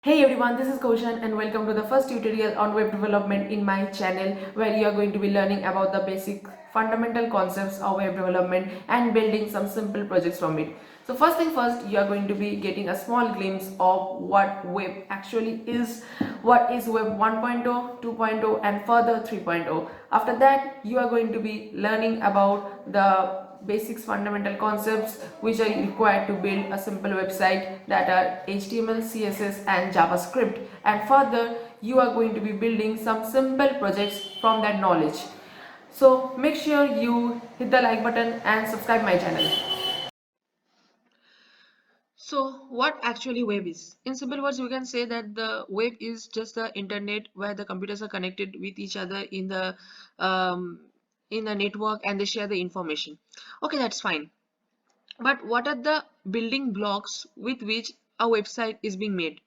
Hey everyone, this is Koshan and welcome to the first tutorial on web development in my channel, where you are going to be learning about the basic fundamental concepts of web development and building some simple projects from it. So first thing first, you are going to be getting a small glimpse of what web actually is, what is web 1.0, 2.0 and further 3.0. After that, you are going to be learning about the basics fundamental concepts which are required to build a simple website, that are HTML, CSS and JavaScript, and further you are going to be building some simple projects from that knowledge. So make sure you hit the like button and subscribe my channel. So what actually web is? In simple words, we can say that the web is just the internet where the computers are connected with each other um, in a network and they share the information. Okay, that's fine. But what are the building blocks with which a website is being made?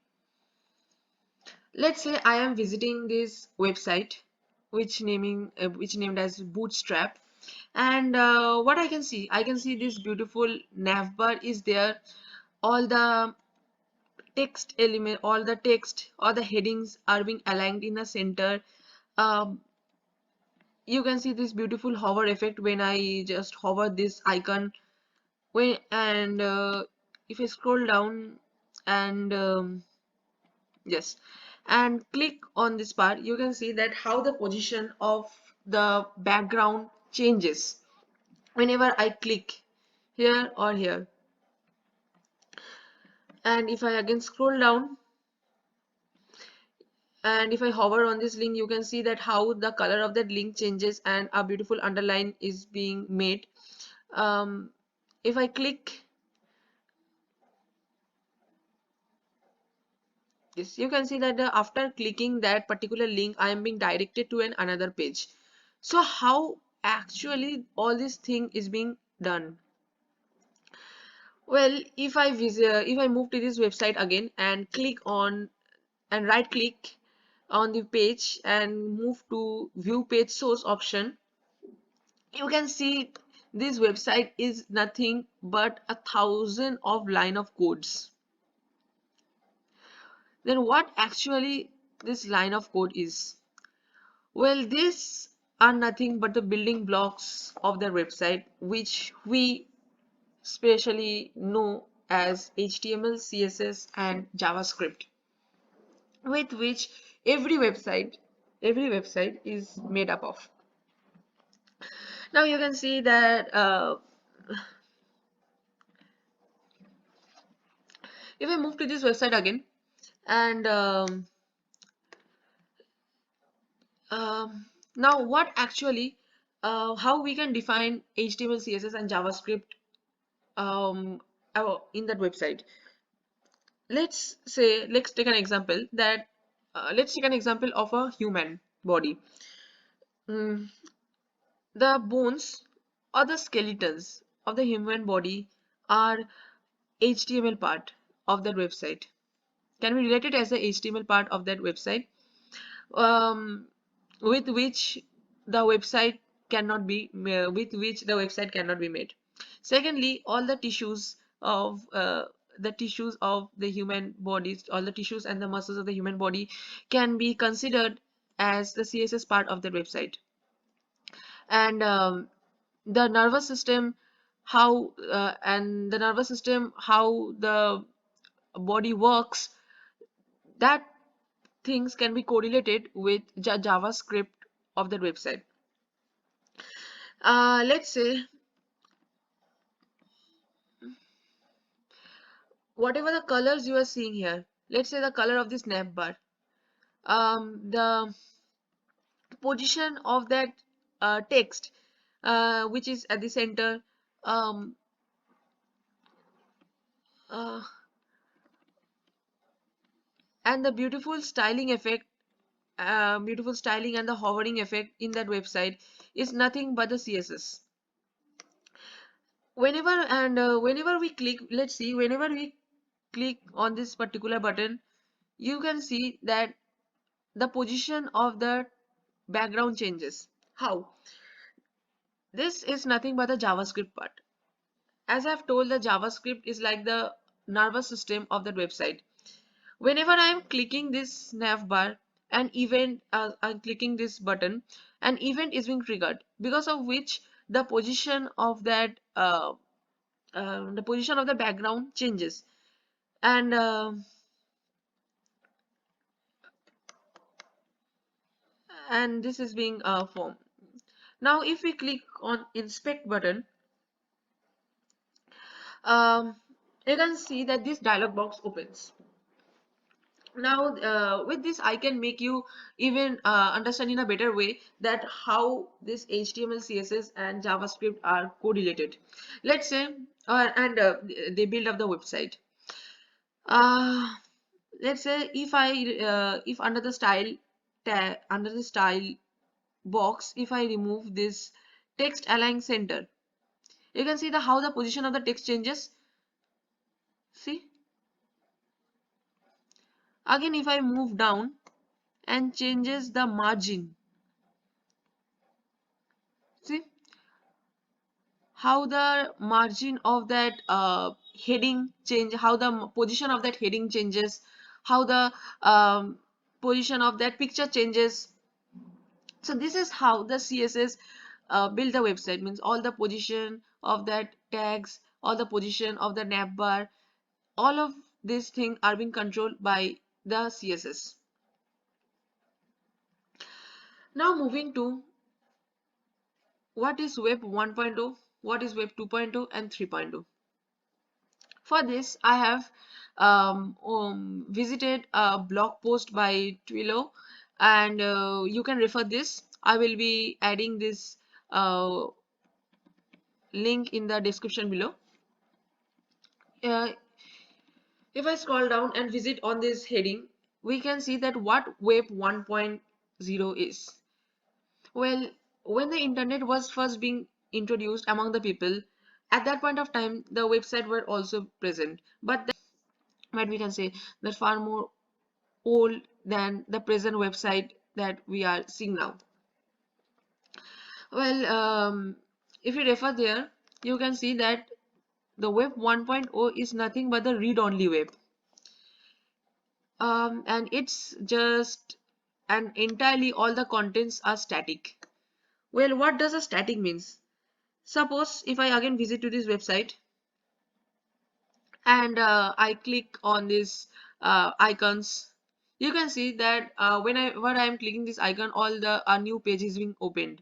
Let's say I am visiting this website, which named as Bootstrap, and what I can see this beautiful navbar is there. All the text or the headings are being aligned in the center. Um, you can see this beautiful hover effect when I just hover this icon. If I scroll down and yes, and click on this part, you can see that how the position of the background changes whenever I click here or here. And if I again scroll down and if I hover on this link, you can see that how the color of that link changes and a beautiful underline is being made. If I click this, you can see that after clicking that particular link, I am being directed to another page. So how actually all this thing is being done? Well, if I move to this website again and click on and right click on the page and move to view page source option, you can see this website is nothing but 1,000 of line of codes. Then what actually this line of code is? Well, these are nothing but the building blocks of the website, which we specially know as HTML, CSS and JavaScript, with which every website is made up of. Now you can see that if I move to this website again and um, now what actually how we can define HTML, CSS and JavaScript in that website. Let's take an example that let's take an example of a human body. Mm, the bones or the skeletons of the human body are HTML part of that website. Can we relate it as the HTML part of that website, um, with which the website cannot be made. Secondly, all the tissues of the human bodies, all the tissues and the muscles of the human body can be considered as the CSS part of the website. And the nervous system, how the body works, that things can be correlated with JavaScript of the website. Let's say whatever the colors you are seeing here, let's say the color of this nav bar, the position of that text which is at the center, um, uh, and the beautiful styling and the hovering effect in that website is nothing but the CSS. Whenever we click, let's see, whenever we click on this particular button, you can see that the position of the background changes. How? This is nothing but the JavaScript part. As I've told, the JavaScript is like the nervous system of the website. Whenever I'm clicking this nav bar, an event, I'm clicking this button, an event is being triggered, because of which the position of that the position of the background changes, and this is being formed. Now if we click on inspect button, um, you can see that this dialog box opens. Now with this I can make you even understand in a better way that how this HTML, CSS and JavaScript are correlated. Let's say and they build up the website. uh, let's say if under the style tag, under the style box, if I remove this text align center, you can see the how the position of the text changes. See, again if I move down and changes the margin, see how the margin of that heading change, how the position of that heading changes, how the position of that picture changes. So this is how the CSS build the website, means all the position of that tags, all the position of the nav bar, all of these things are being controlled by the CSS. Now moving to what is web 1.0, what is web 2.0 and 3.0. For this, I have visited a blog post by Twilio, and you can refer this. I will be adding this uh, link in the description below. Uh, if I scroll down and visit on this heading, we can see that what Web 1.0 is. Well, when the internet was first being introduced among the people, at that point of time, the website were also present, but we can say that far more old than the present website that we are seeing now. Well, if you refer there, you can see that the web 1.0 is nothing but the read-only web, and it's just and entirely all the contents are static. Well, what does a static means? Suppose if I again visit to this website and I click on this icons, you can see that whenever I am clicking this icon, all the new page is being opened.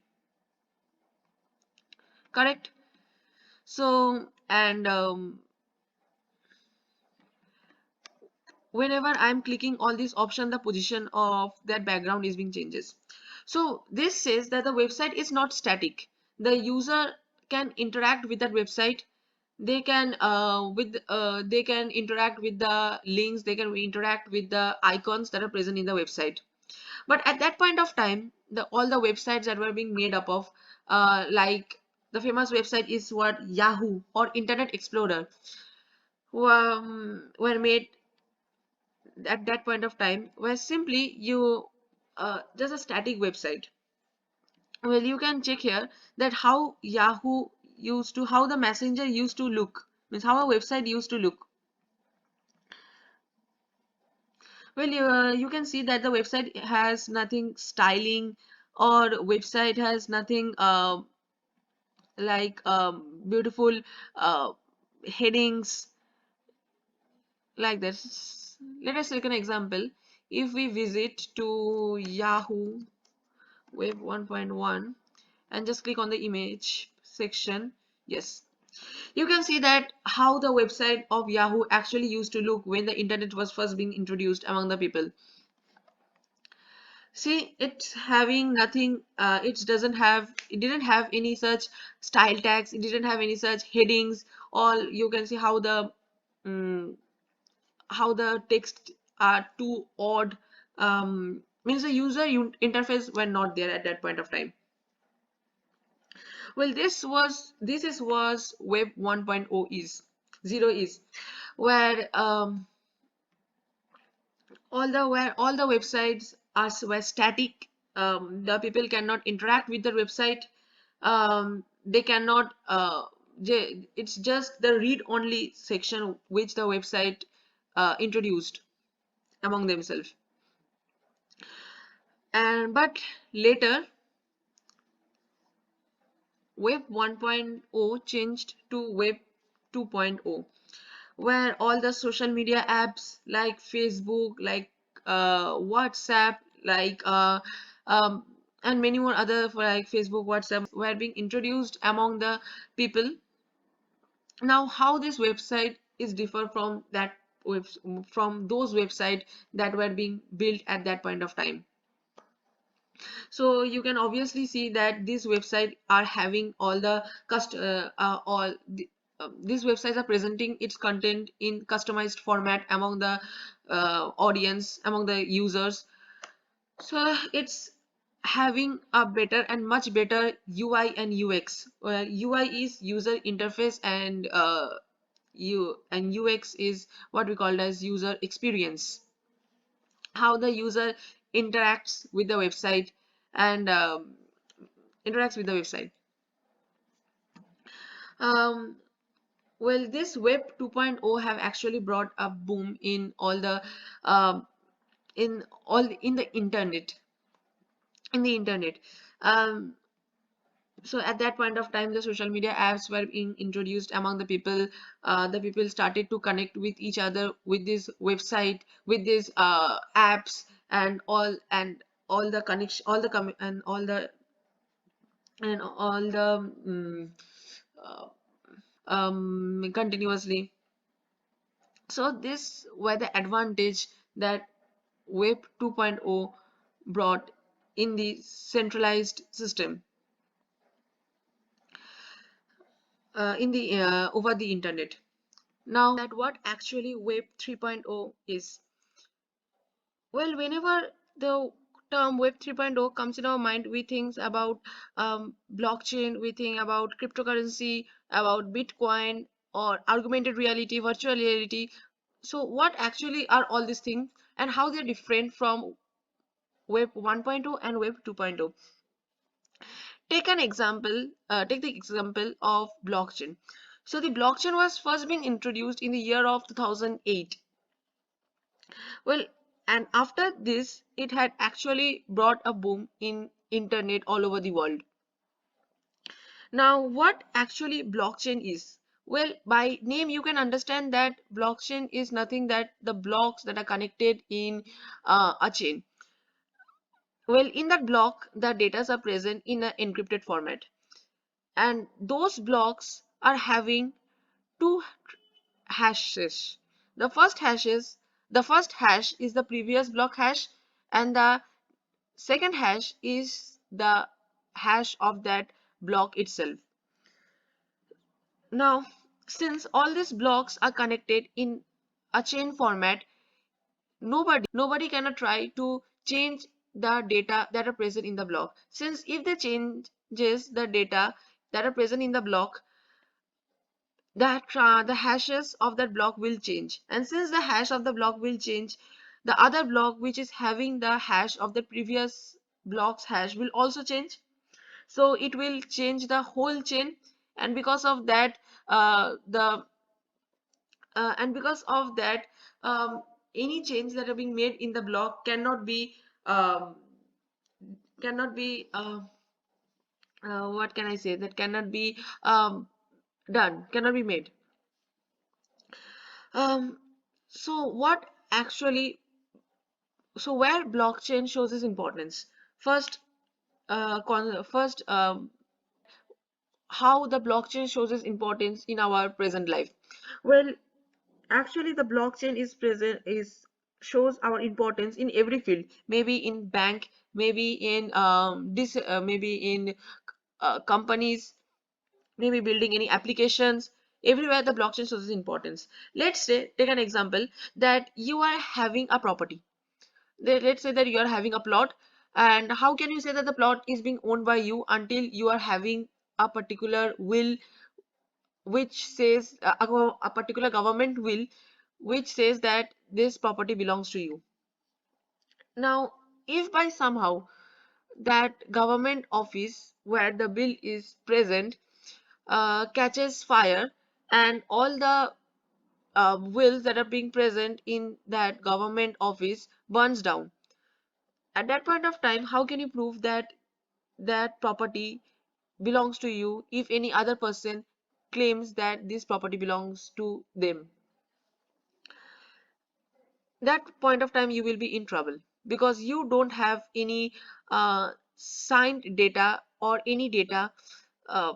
Correct? So, and whenever I'm clicking all these options, the position of that background is being changes. So this says that the website is not static. The user can interact with that website. They can interact with the links. They can interact with the icons that are present in the website. But at that point of time, all the websites that were being made up of, like the famous website is what Yahoo or Internet Explorer, were made at that point of time, where simply you just a static website. Well, you can check here that how Yahoo used to, how the messenger used to look, means how a website used to look. Well, you can see that the website has nothing styling, or website has nothing like beautiful uh, headings like this. Let us take an example. If we visit to Yahoo Web 1.1 and just click on the image section, yes, you can see that how the website of Yahoo actually used to look when the internet was first being introduced among the people. See, it's having nothing, it didn't have any such style tags, it didn't have any such headings. All you can see um, how the text are too odd, means the user interface were not there at that point of time. Well, this was web 1.0 is 0 is where all the websites were static. The people cannot interact with the website. They cannot it's just the read only section which the website introduced. among themselves. And but later Web 1.0 changed to Web 2.0, where all the social media apps like Facebook, like WhatsApp, like um, and many more other for like Facebook, WhatsApp were being introduced among the people. Now, how this website is differ from that from those website that were being built at that point of time. So you can obviously see that these websites are having all the these websites are presenting its content in customized format among the audience, among the users. So it's having a better and much better UI and UX. UI is user interface, and UX is what we call as user experience, how the user interacts with the website and interacts with the website. Um, well, this Web 2.0 have actually brought a boom in all the um, in all in the internet, in the internet. Um, so at that point of time, the social media apps were being introduced among the people. The people started to connect with each other with this website, with these apps, and all the connection, all the uh, continuously. So this were the advantage that Web 2.0 brought in the centralized system, in the over the internet. Now that what actually Web 3.0 is. Well, whenever the term Web 3.0 comes in our mind, we think about blockchain, we think about cryptocurrency, about Bitcoin, or augmented reality, virtual reality. So, what actually are all these things, and how they're different from Web 1.0 and Web 2.0? Take the example of blockchain. So, the blockchain was first being introduced in the year of 2008. Well, and after this, it had actually brought a boom in internet all over the world. Now, what actually blockchain is? Well, by name, you can understand that blockchain is nothing that the blocks that are connected in a chain. Well, in that block, the data are present in an encrypted format, and those blocks are having two hashes. The first hash is the previous block hash, and the second hash is the hash of that block itself. Now, since all these blocks are connected in a chain format, nobody cannot try to change the data that are present in the block. Since if they changes the data that are present in the block, the hashes of that block will change. And since the hash of the block will change, the other block which is having the hash of the previous block's hash will also change. So it will change the whole chain, and because of that the and because of that any change that are being made in the block um, cannot be what can I say, that cannot be done, cannot be made. um, so what actually, so where blockchain shows its importance? First, first how the blockchain shows its importance in our present life. Well, actually the blockchain is present is shows our importance in every field, maybe in bank, maybe in this maybe in companies, maybe building any applications. Everywhere the blockchain shows its importance. Let's say, take an example that you are having a property. Let's say that you are having a plot, and how can you say that the plot is being owned by you until you are having a particular will which says a particular government will which says that this property belongs to you. Now, if by somehow that government office where the bill is present catches fire, and all the wills that are being present in that government office burns down. At that point of time, how can you prove that that property belongs to you if any other person claims that this property belongs to them? That point of time you will be in trouble, because you don't have any signed data or any data uh,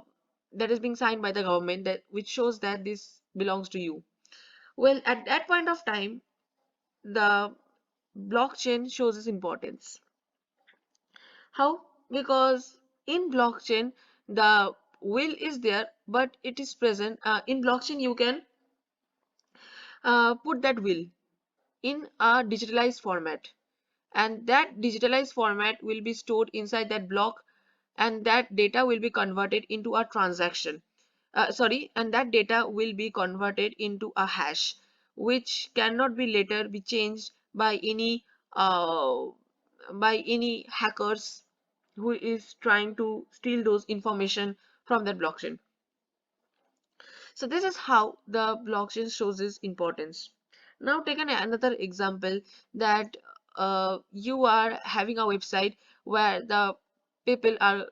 that is being signed by the government that which shows that this belongs to you. Well, at that point of time, the blockchain shows its importance. How? Because in blockchain, the will is there, but it is present. In blockchain, you can put that will in a digitalized format, and that digitalized format will be stored inside that block, and that data will be converted into a transaction. And that data will be converted into a hash, which cannot be later be changed uh, by any hackers who is trying to steal those information from that blockchain. So this is how the blockchain shows its importance. Now take another example that you are having a website where the people are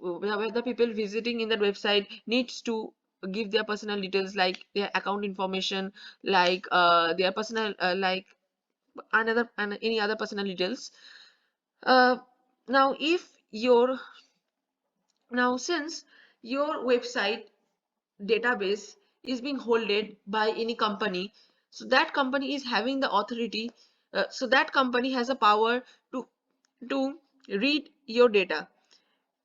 where the people visiting in that website needs to give their personal details, like their account information, like their personal another and any other personal details. Uh, now if your now since your website database is being holded by any company, so that company is having the authority, so that company has a power to to read your data.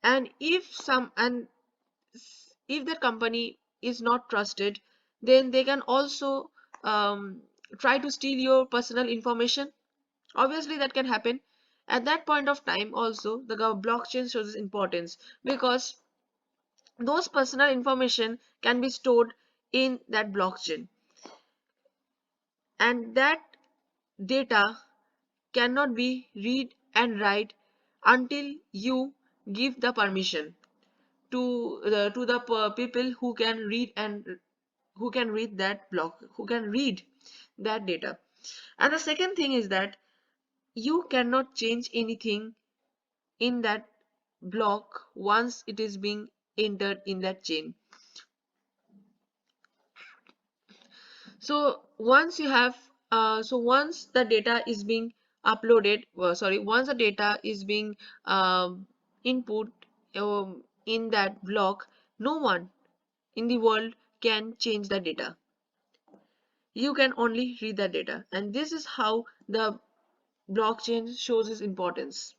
And if that company is not trusted, then they can also try to steal your personal information. Obviously that can happen. At that point of time also, the blockchain shows its importance, because those personal information can be stored in that blockchain, and that data cannot be read and write until you give the permission to the people who can read and who can read that block, who can read that data. And the second thing is that you cannot change anything in that block once it is being entered in that chain. So once you have once the data is being uploaded, once the data is being input in that block, no one in the world can change the data. You can only read the data, and this is how the blockchain shows its importance.